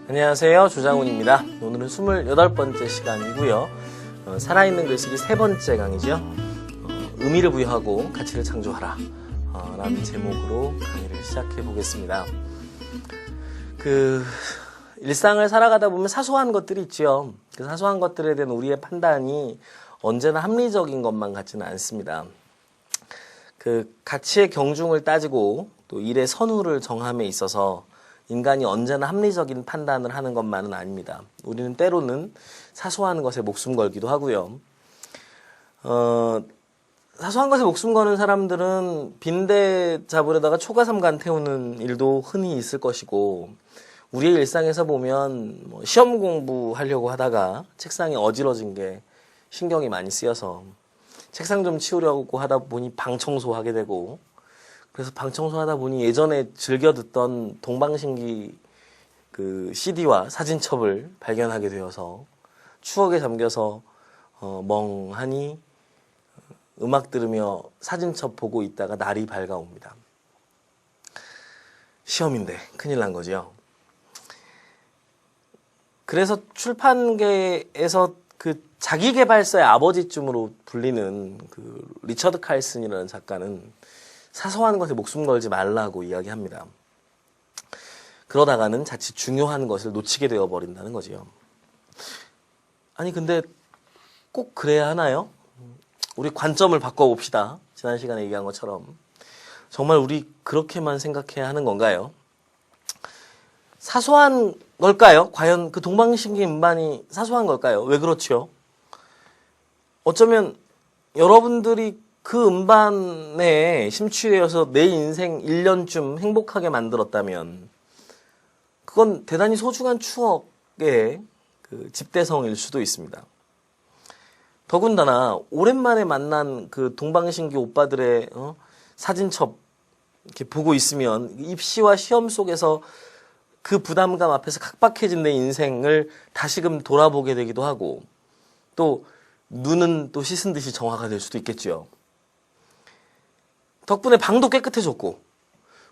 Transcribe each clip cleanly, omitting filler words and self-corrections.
안녕하세요, 조장훈입니다. 오늘은 28번째 시간이고요. 살아있는 글쓰기 3번째 강의죠. 의미를 부여하고 가치를 창조하라 라는 제목으로 강의를 시작해 보겠습니다. 일상을 살아가다 보면 사소한 것들이 있죠. 그 사소한 것들에 대한 우리의 판단이 언제나 합리적인 것만 같지는 않습니다. 가치의 경중을 따지고 또 일의 선후를 정함에 있어서 인간이 언제나 합리적인 판단을 하는 것만은 아닙니다. 우리는 때로는 사소한 것에 목숨 걸기도 하고요. 사소한 것에 목숨 거는 사람들은 빈대 잡으려다가 초가삼간 태우는 일도 흔히 있을 것이고, 우리의 일상에서 보면 시험 공부하려고 하다가 책상이 어지러진 게 신경이 많이 쓰여서 책상 좀 치우려고 하다 보니 방 청소하게 되고, 그래서 방 청소하다 보니 예전에 즐겨 듣던 동방신기 CD와 사진첩을 발견하게 되어서 추억에 잠겨서 멍하니 음악 들으며 사진첩 보고 있다가 날이 밝아옵니다. 시험인데 큰일 난 거죠. 그래서 출판계에서 자기계발서의 아버지쯤으로 불리는 리처드 칼슨이라는 작가는 사소한 것에 목숨 걸지 말라고 이야기합니다. 그러다가는 자칫 중요한 것을 놓치게 되어버린다는 거지요. 아니 근데 꼭 그래야 하나요? 우리 관점을 바꿔봅시다. 지난 시간에 얘기한 것처럼 정말 우리 그렇게만 생각해야 하는 건가요? 사소한 걸까요? 과연 동방신기 음반이 사소한 걸까요? 왜 그렇죠? 어쩌면 여러분들이 그 음반에 심취되어서 내 인생 1년쯤 행복하게 만들었다면 그건 대단히 소중한 추억의 집대성일 수도 있습니다. 더군다나 오랜만에 만난 동방신기 오빠들의 사진첩 이렇게 보고 있으면 입시와 시험 속에서 그 부담감 앞에서 각박해진 내 인생을 다시금 돌아보게 되기도 하고, 또 눈은 또 씻은 듯이 정화가 될 수도 있겠죠. 덕분에 방도 깨끗해졌고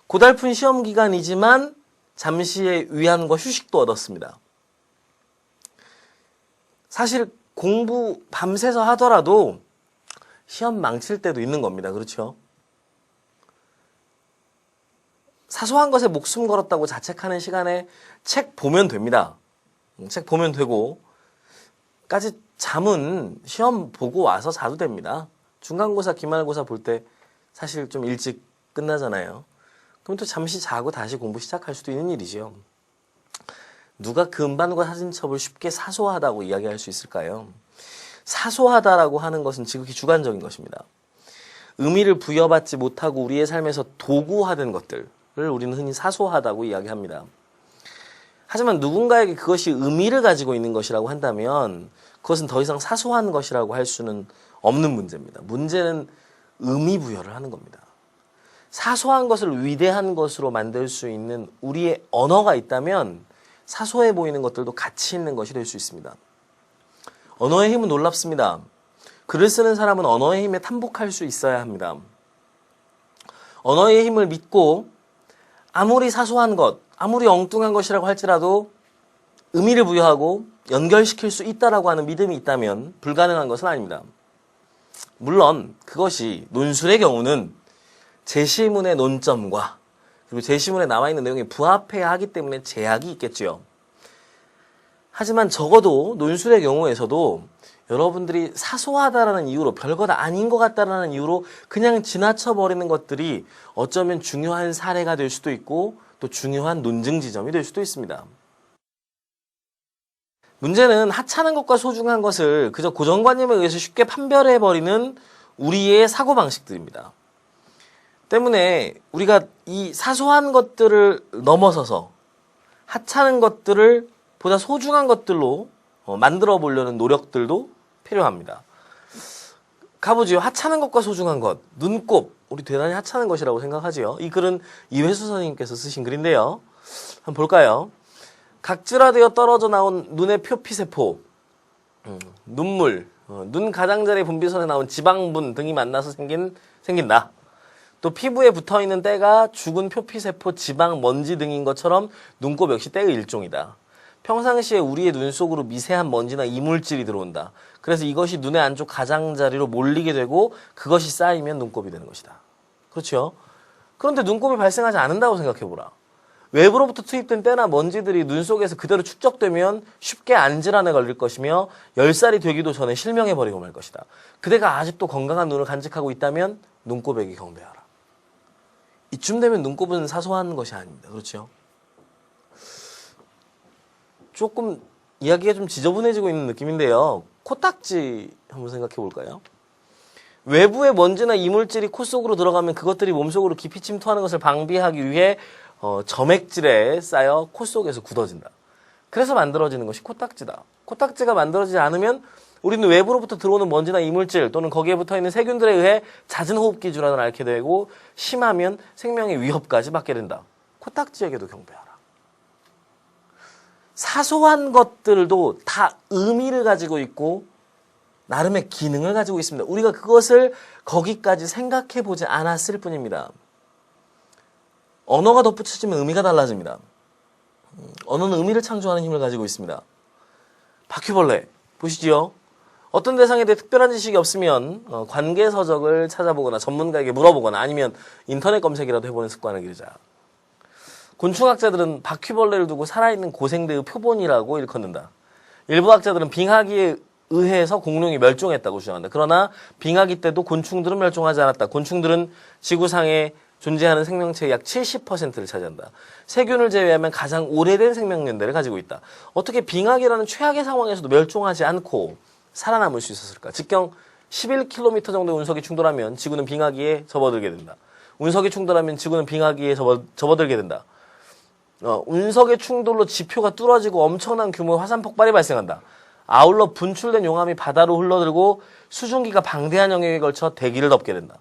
고달픈 시험 기간이지만 잠시의 위안과 휴식도 얻었습니다. 사실 공부 밤새서 하더라도 시험 망칠 때도 있는 겁니다. 그렇죠? 사소한 것에 목숨 걸었다고 자책하는 시간에 책 보면 됩니다. 책 보면 되고, 까지 잠은 시험 보고 와서 자도 됩니다. 중간고사, 기말고사 볼 때 사실 좀 일찍 끝나잖아요. 그럼 또 잠시 자고 다시 공부 시작할 수도 있는 일이지요. 누가 그 음반과 사진첩을 쉽게 사소하다고 이야기할 수 있을까요? 사소하다라고 하는 것은 지극히 주관적인 것입니다. 의미를 부여받지 못하고 우리의 삶에서 도구화된 것들을 우리는 흔히 사소하다고 이야기합니다. 하지만 누군가에게 그것이 의미를 가지고 있는 것이라고 한다면 그것은 더 이상 사소한 것이라고 할 수는 없는 문제입니다. 문제는 의미 부여를 하는 겁니다. 사소한 것을 위대한 것으로 만들 수 있는 우리의 언어가 있다면 사소해 보이는 것들도 가치 있는 것이 될 수 있습니다. 언어의 힘은 놀랍습니다. 글을 쓰는 사람은 언어의 힘에 탐복할 수 있어야 합니다. 언어의 힘을 믿고 아무리 사소한 것, 아무리 엉뚱한 것이라고 할지라도 의미를 부여하고 연결시킬 수 있다라고 하는 믿음이 있다면 불가능한 것은 아닙니다. 물론 그것이 논술의 경우는 제시문의 논점과 그리고 제시문에 나와 있는 내용에 부합해야 하기 때문에 제약이 있겠죠. 하지만 적어도 논술의 경우에서도 여러분들이 사소하다라는 이유로, 별것 아닌 것 같다라는 이유로 그냥 지나쳐버리는 것들이 어쩌면 중요한 사례가 될 수도 있고 또 중요한 논증 지점이 될 수도 있습니다. 문제는 하찮은 것과 소중한 것을 그저 고정관념에 의해서 쉽게 판별해버리는 우리의 사고방식들입니다. 때문에 우리가 이 사소한 것들을 넘어서서 하찮은 것들을 보다 소중한 것들로 만들어 보려는 노력들도 필요합니다. 가보지요. 하찮은 것과 소중한 것. 눈곱. 우리 대단히 하찮은 것이라고 생각하지요. 이 글은 이회수 선생님께서 쓰신 글인데요. 한번 볼까요? 각질화되어 떨어져 나온 눈의 표피세포. 눈물, 눈 가장자리 분비선에 나온 지방분 등이 만나서 생긴다. 또 피부에 붙어있는 때가 죽은 표피세포, 지방, 먼지 등인 것처럼 눈곱 역시 때의 일종이다. 평상시에 우리의 눈 속으로 미세한 먼지나 이물질이 들어온다. 그래서 이것이 눈의 안쪽 가장자리로 몰리게 되고 그것이 쌓이면 눈곱이 되는 것이다. 그렇죠? 그런데 눈곱이 발생하지 않는다고 생각해보라. 외부로부터 투입된 때나 먼지들이 눈 속에서 그대로 축적되면 쉽게 안질환에 걸릴 것이며 10살이 되기도 전에 실명해버리고 말 것이다. 그대가 아직도 건강한 눈을 간직하고 있다면 눈곱에게 경배하라. 이쯤 되면 눈곱은 사소한 것이 아닙니다. 그렇죠? 조금 이야기가 좀 지저분해지고 있는 느낌인데요. 코딱지 한번 생각해 볼까요? 외부의 먼지나 이물질이 코 속으로 들어가면 그것들이 몸속으로 깊이 침투하는 것을 방비하기 위해 점액질에 쌓여 코 속에서 굳어진다. 그래서 만들어지는 것이 코딱지다. 코딱지가 만들어지지 않으면 우리는 외부로부터 들어오는 먼지나 이물질 또는 거기에 붙어있는 세균들에 의해 잦은 호흡기 질환을 앓게 되고 심하면 생명의 위협까지 받게 된다. 코딱지에게도 경배하라. 사소한 것들도 다 의미를 가지고 있고 나름의 기능을 가지고 있습니다. 우리가 그것을 거기까지 생각해 보지 않았을 뿐입니다. 언어가 덧붙여지면 의미가 달라집니다. 언어는 의미를 창조하는 힘을 가지고 있습니다. 바퀴벌레 보시지요. 어떤 대상에 대해 특별한 지식이 없으면 관계서적을 찾아보거나 전문가에게 물어보거나 아니면 인터넷 검색이라도 해보는 습관을 기르자. 곤충학자들은 바퀴벌레를 두고 살아있는 고생대의 표본이라고 일컫는다. 일부 학자들은 빙하기에 의해서 공룡이 멸종했다고 주장한다. 그러나 빙하기 때도 곤충들은 멸종하지 않았다. 곤충들은 지구상에 존재하는 생명체의 약 70%를 차지한다. 세균을 제외하면 가장 오래된 생명연대를 가지고 있다. 어떻게 빙하기라는 최악의 상황에서도 멸종하지 않고 살아남을 수 있었을까? 직경 11km 정도의 운석이 충돌하면 지구는 빙하기에 접어들게 된다. 운석이 충돌하면 지구는 빙하기에 접어들게 된다. 운석의 충돌로 지표가 뚫어지고 엄청난 규모의 화산 폭발이 발생한다. 아울러 분출된 용암이 바다로 흘러들고 수증기가 방대한 영역에 걸쳐 대기를 덮게 된다.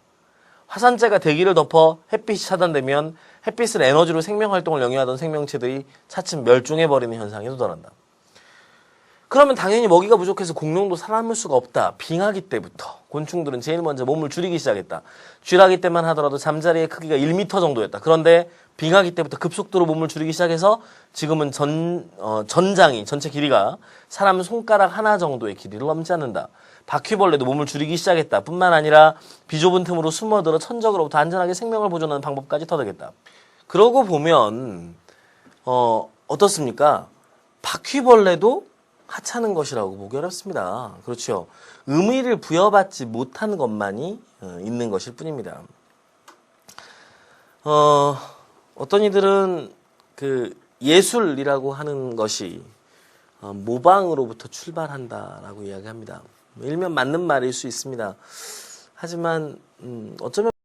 화산재가 대기를 덮어 햇빛이 차단되면 햇빛을 에너지로 생명활동을 영위하던 생명체들이 차츰 멸종해버리는 현상에 도달한다. 그러면 당연히 먹이가 부족해서 공룡도 살아남을 수가 없다. 빙하기 때부터 곤충들은 제일 먼저 몸을 줄이기 시작했다. 쥐라기 때만 하더라도 잠자리의 크기가 1m 정도였다. 그런데 빙하기 때부터 급속도로 몸을 줄이기 시작해서 지금은 전장이 전체 길이가 사람 손가락 하나 정도의 길이를 넘지 않는다. 바퀴벌레도 몸을 줄이기 시작했다. 뿐만 아니라 비좁은 틈으로 숨어들어 천적으로부터 안전하게 생명을 보존하는 방법까지 터득했다. 그러고 보면 어떻습니까? 바퀴벌레도 하찮은 것이라고 보기 어렵습니다. 그렇죠. 의미를 부여받지 못한 것만이 있는 것일 뿐입니다. 어떤 이들은 그 예술이라고 하는 것이 모방으로부터 출발한다라고 이야기합니다. 일면 맞는 말일 수 있습니다. 하지만 어쩌면